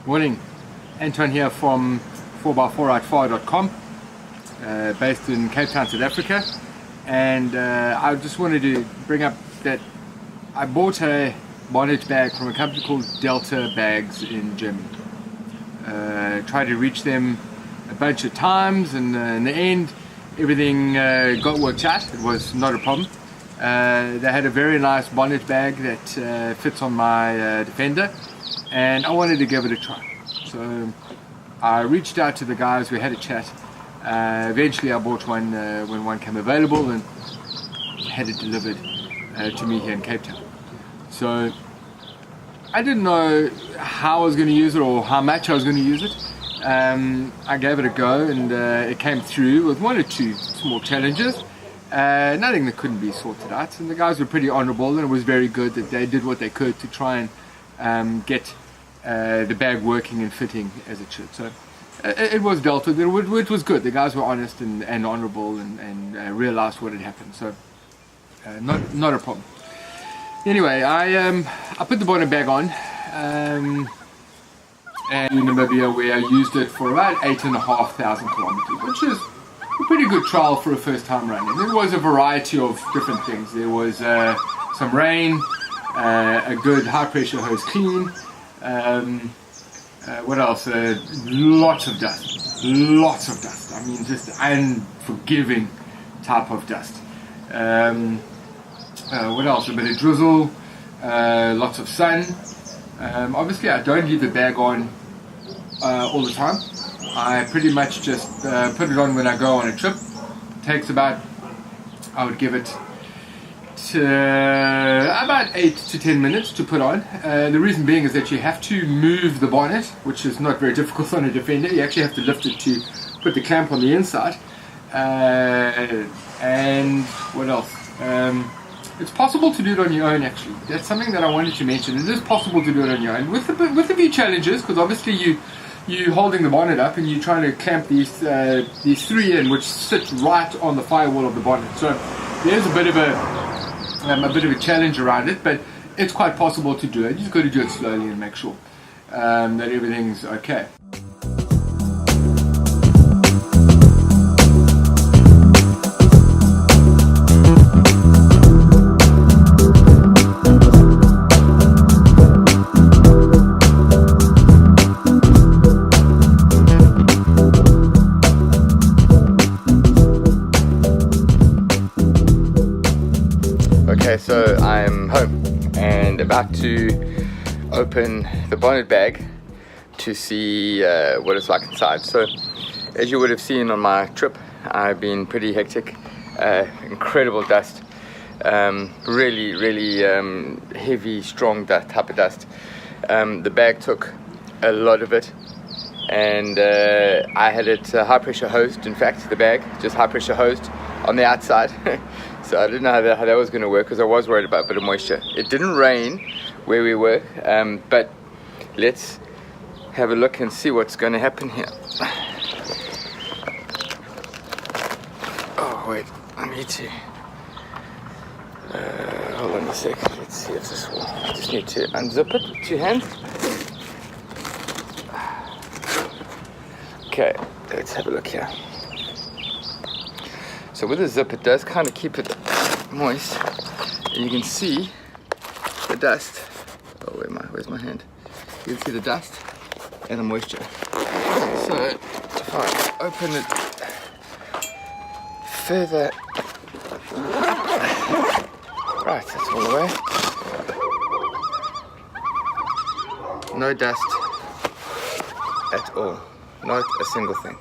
Morning, Anton here from 4x4rightfar.com, based in Cape Town, South Africa. And I just wanted to bring up that I bought a bondage bag from a company called deltabags in Germany. Tried to reach them a bunch of times, and in the end everything got worked out. It was not a problem. They had a very nice bondage bag that fits on my Defender, and I wanted to give it a try. So I reached out to the guys, we had a chat. Eventually I bought one when one came available and had it delivered to me here in Cape Town. So I didn't know how I was going to use it or how much I was going to use it. I gave it a go, and it came through with one or two small challenges. Nothing that couldn't be sorted out, and the guys were pretty honourable, and it was very good that they did what they could to try and get the bag working and fitting as it should. So it was dealt with, which was good. The guys were honest and honourable, and realised what had happened. So not a problem. Anyway, I put the bonnet bag on, and in Namibia, where I used it for about 8,500 kilometers, which is a pretty good trial for a first time run. And there was a variety of different things. There was some rain, a good high pressure hose clean, what else? Lots of dust. I mean, just unforgiving type of dust. What else? A bit of drizzle, lots of sun. Obviously I don't leave the bag on all the time. I pretty much just put it on when I go on a trip. It takes about, I would give it to about 8 to 10 minutes to put on. The reason being is that you have to move the bonnet, which is not very difficult on a Defender. You actually have to lift it to put the clamp on the inside. And what else? It's possible to do it on your own, actually. That's something that I wanted to mention. It is possible to do it on your own with a few challenges, because obviously you're holding the bonnet up and you're trying to clamp these three in, which sit right on the firewall of the bonnet. So there's a bit of a challenge around it, but it's quite possible to do it. You just got to do it slowly and make sure that everything's okay. Okay, so I'm home and about to open the bonnet bag to see what it's like inside. So as you would have seen on my trip, I've been pretty hectic, incredible dust, really heavy, strong type of dust. The bag took a lot of it, and I had it high pressure hosed. In fact, the bag just high pressure hosed on the outside. So I didn't know how that was going to work, because I was worried about a bit of moisture. It didn't rain where we were, but let's have a look and see what's going to happen here. Oh wait, I need to hold on a sec. Let's see if this will. I just need to unzip it with 2 hands. Okay, let's have a look here. So with the zip, it does kind of keep it moist, and you can see the dust. Oh, where's my hand? You can see the dust and the moisture. So if I open it further, right, that's all the way. No dust at all, not a single thing.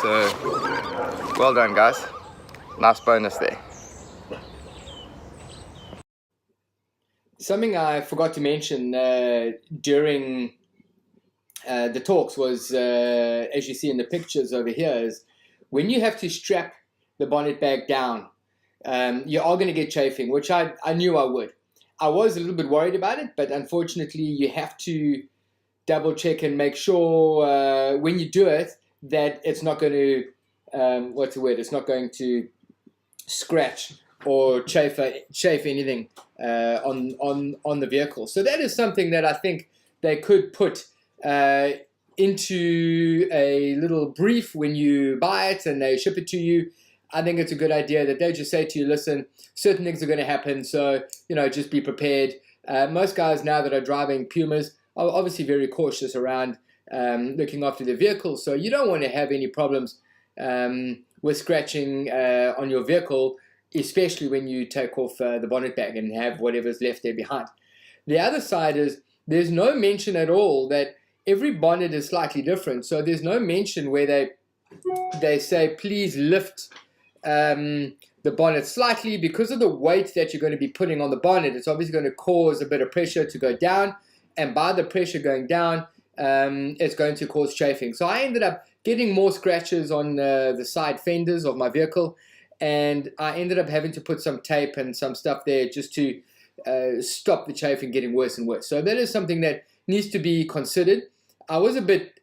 So, well done, guys. Nice bonus there. Something I forgot to mention during the talks was, as you see in the pictures over here, is when you have to strap the bonnet bag down, you are going to get chafing, which I knew I would. I was a little bit worried about it, but unfortunately you have to double check and make sure when you do it that it's not going to, it's not going to scratch or chafe anything on the vehicle. So that is something that I think they could put into a little brief when you buy it and they ship it to you, I think it's a good idea that they just say to you, listen, certain things are going to happen, so just be prepared. Most guys now that are driving Pumas are obviously very cautious around looking after their vehicles, so you don't want to have any problems with scratching on your vehicle, especially when you take off the bonnet bag and have whatever's left there behind. The other side is there's no mention at all that every bonnet is slightly different, so there's no mention where they say please lift the bonnet slightly. Because of the weight that you're going to be putting on the bonnet, it's obviously going to cause a bit of pressure to go down, and by the pressure going down, it's going to cause chafing. So I ended up getting more scratches on the side fenders of my vehicle, and I ended up having to put some tape and some stuff there just to stop the chafing getting worse and worse. So that is something that needs to be considered. I was a bit,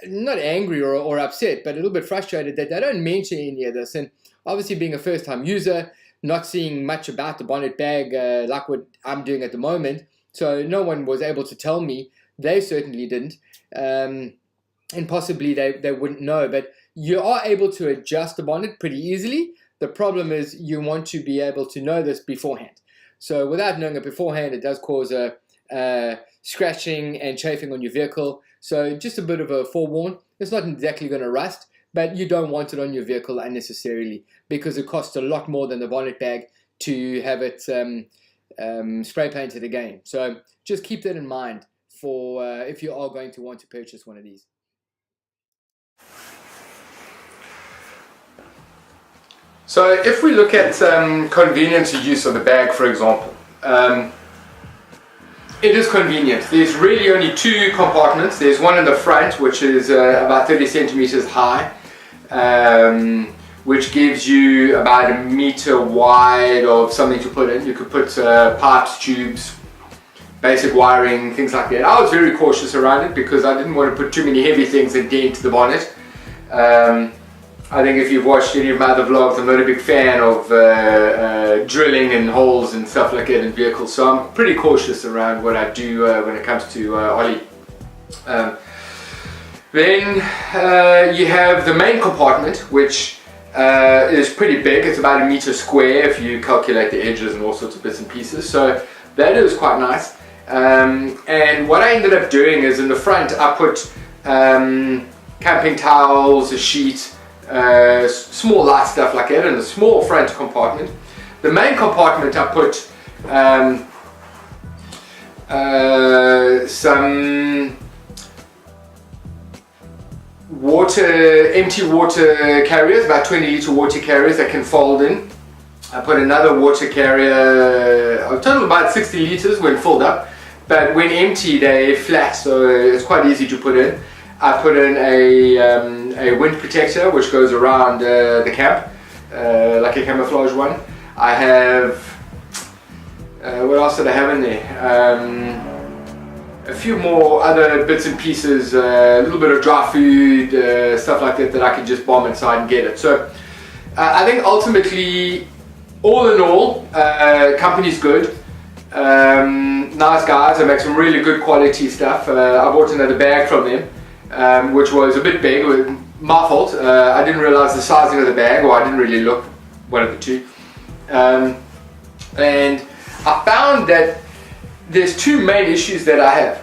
not angry or upset, but a little bit frustrated that they don't mention any of this. And obviously being a first-time user, not seeing much about the bonnet bag like what I'm doing at the moment, so no one was able to tell me. They certainly didn't, and possibly they wouldn't know. But you are able to adjust the bonnet pretty easily. The problem is you want to be able to know this beforehand. So without knowing it beforehand, it does cause a scratching and chafing on your vehicle. So just a bit of a forewarn. It's not exactly going to rust, but you don't want it on your vehicle unnecessarily, because it costs a lot more than the bonnet bag to have it spray painted again. So just keep that in mind for if you are going to want to purchase one of these. So if we look at convenience of use of the bag, for example, it is convenient. There's really only two compartments. There's one in the front, which is about 30 centimeters high, which gives you about 1 meter wide of something to put in. You could put pipes, tubes, basic wiring, things like that. I was very cautious around it because I didn't want to put too many heavy things and dent the bonnet. I think if you've watched any of my other vlogs, I'm not a big fan of drilling and holes and stuff like that in vehicles, so I'm pretty cautious around what I do when it comes to ollie. Then you have the main compartment, which is pretty big. It's about 1 meter square if you calculate the edges and all sorts of bits and pieces, so that is quite nice. And what I ended up doing is in the front I put camping towels, a sheet, small light stuff like that in the small front compartment. The main compartment I put some empty water carriers, about 20 litre water carriers that can fold in. I put another water carrier, a total about 60 litres when filled up, but when empty they're flat, so it's quite easy to put in. I put in a wind protector which goes around the camp, like a camouflage one. I have, what else did I have in there? A few more other bits and pieces, a little bit of dry food, stuff like that I can just bomb inside and get it. So I think ultimately, all in all, company's good. Nice guys, they make some really good quality stuff. I bought another bag from them, which was a bit big. It was my fault. I didn't realize the sizing of the bag, or I didn't really look, one of the two. And I found that there's two main issues that I have.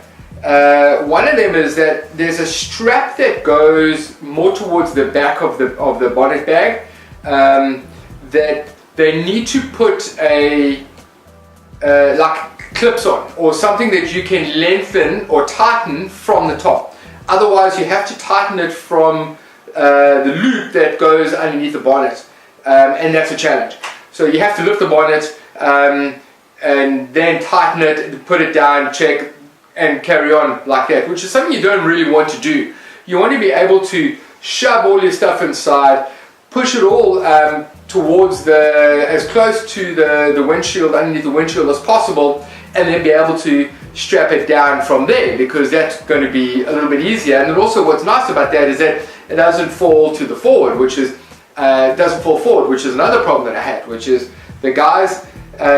One of them is that there's a strap that goes more towards the back of the bonnet bag, that they need to put a like clips on, or something that you can lengthen or tighten from the top. Otherwise you have to tighten it from the loop that goes underneath the bonnet, and that's a challenge. So you have to lift the bonnet and then tighten it, put it down, check, and carry on like that, which is something you don't really want to do. You want to be able to shove all your stuff inside, push it all towards as close to the windshield, underneath the windshield as possible, and then be able to strap it down from there, because that's going to be a little bit easier. And then also what's nice about that is that it doesn't fall to the forward, which is another problem that I had, which is the guys,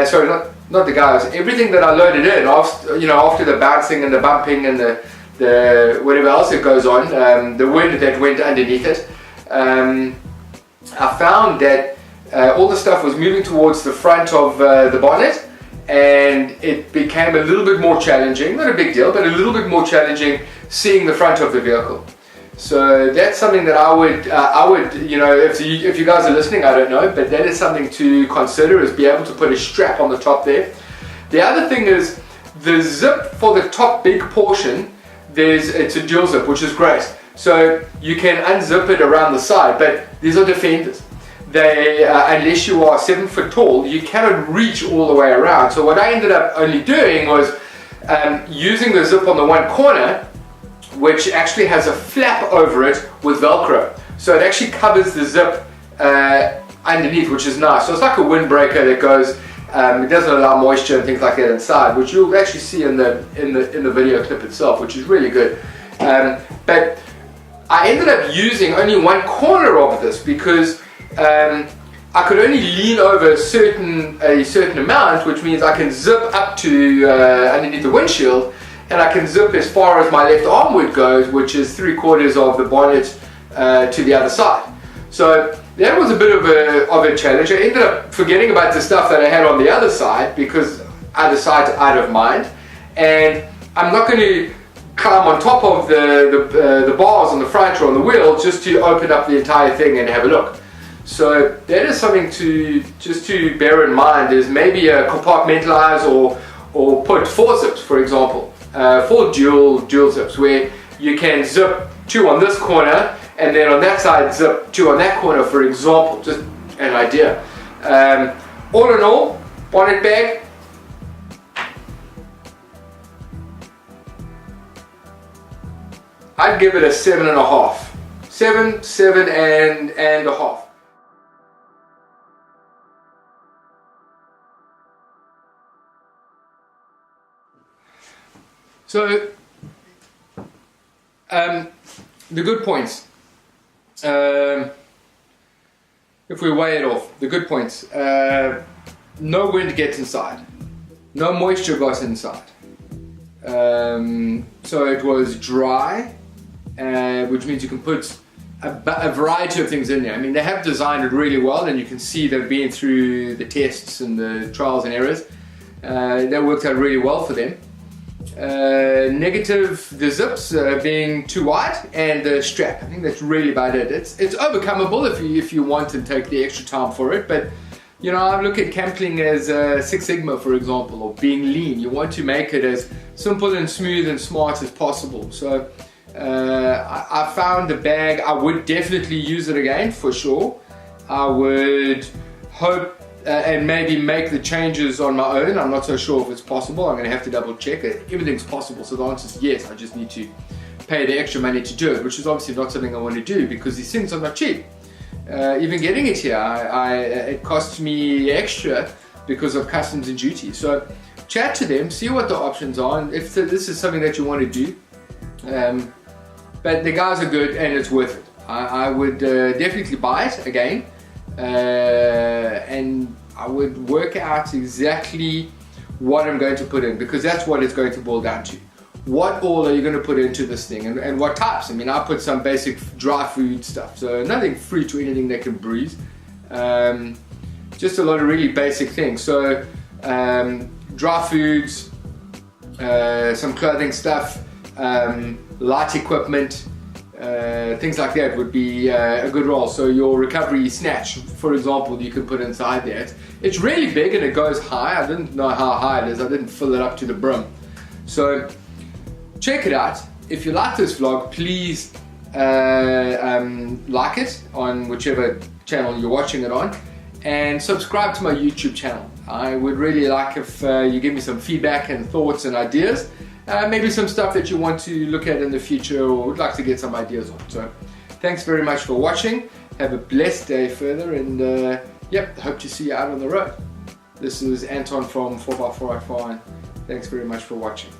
sorry, not the guys, everything that I loaded in after the bouncing and the bumping and the whatever else that goes on, the wind that went underneath it, I found that all the stuff was moving towards the front of the bonnet, and it became a little bit more challenging, not a big deal, but a little bit more challenging seeing the front of the vehicle. So that's something that I would, you know, if you guys are listening, I don't know, but that is something to consider, is be able to put a strap on the top there. The other thing is the zip for the top big portion. It's a dual zip, which is great. So you can unzip it around the side, but these are defenders. They, unless you are 7 foot tall, you cannot reach all the way around. So what I ended up only doing was using the zip on the one corner, which actually has a flap over it with Velcro. So it actually covers the zip underneath, which is nice. So it's like a windbreaker that goes, it doesn't allow moisture and things like that inside, which you'll actually see in the video clip itself, which is really good. But I ended up using only one corner of this because I could only lean over a certain amount, which means I can zip up to underneath the windshield, and I can zip as far as my left arm would go, which is 3/4 of the bonnet to the other side. So that was a bit of a challenge. I ended up forgetting about the stuff that I had on the other side, because out of sight, out of mind. And I'm not going to climb on top of the bars on the front or on the wheel just to open up the entire thing and have a look. So that is something to bear in mind, is maybe compartmentalize or put 4 zips, for example, 4 dual zips, where you can zip 2 on this corner and then on that side zip 2 on that corner, for example. Just an idea. All in all, bonnet bag, I'd give it a 7.5. 7 and a half. So, the good points, if we weigh it off, the good points, no wind gets inside, no moisture got inside, so it was dry, which means you can put a variety of things in there. I mean, they have designed it really well, and you can see they've been through the tests and the trials and errors. That worked out really well for them. Negative, the zips being too wide, and the strap. I think that's really about it. It's overcomable if you want to take the extra time for it, but you know, I look at camping as Six Sigma, for example, or being lean. You want to make it as simple and smooth and smart as possible. So I found the bag, I would definitely use it again for sure. I would hope and maybe make the changes on my own. I'm not so sure if it's possible. I'm going to have to double check it. Everything's possible, so the answer is yes. I just need to pay the extra money to do it, which is obviously not something I want to do because these things are not cheap. Even getting it here, it costs me extra because of customs and duty. So chat to them, see what the options are, and if this is something that you want to do. But the guys are good and it's worth it. I would definitely buy it again. And I would work out exactly what I'm going to put in, because that's what it's going to boil down to. What all are you going to put into this thing, and what types? I mean, I put some basic dry food stuff, so nothing fruit or anything that can bruise. Just a lot of really basic things. So dry foods, some clothing stuff, light equipment, things like that would be a good roll. So your recovery snatch, for example, you can put inside there. It's really big and it goes high. I didn't know how high it is. I didn't fill it up to the brim. So check it out. If you like this vlog, please like it on whichever channel you're watching it on, and subscribe to my YouTube channel. I would really like if you give me some feedback and thoughts and ideas. Maybe some stuff that you want to look at in the future or would like to get some ideas on. So thanks very much for watching. Have a blessed day further, and yep, hope to see you out on the road. This is Anton from 4x4 Thanks very much for watching.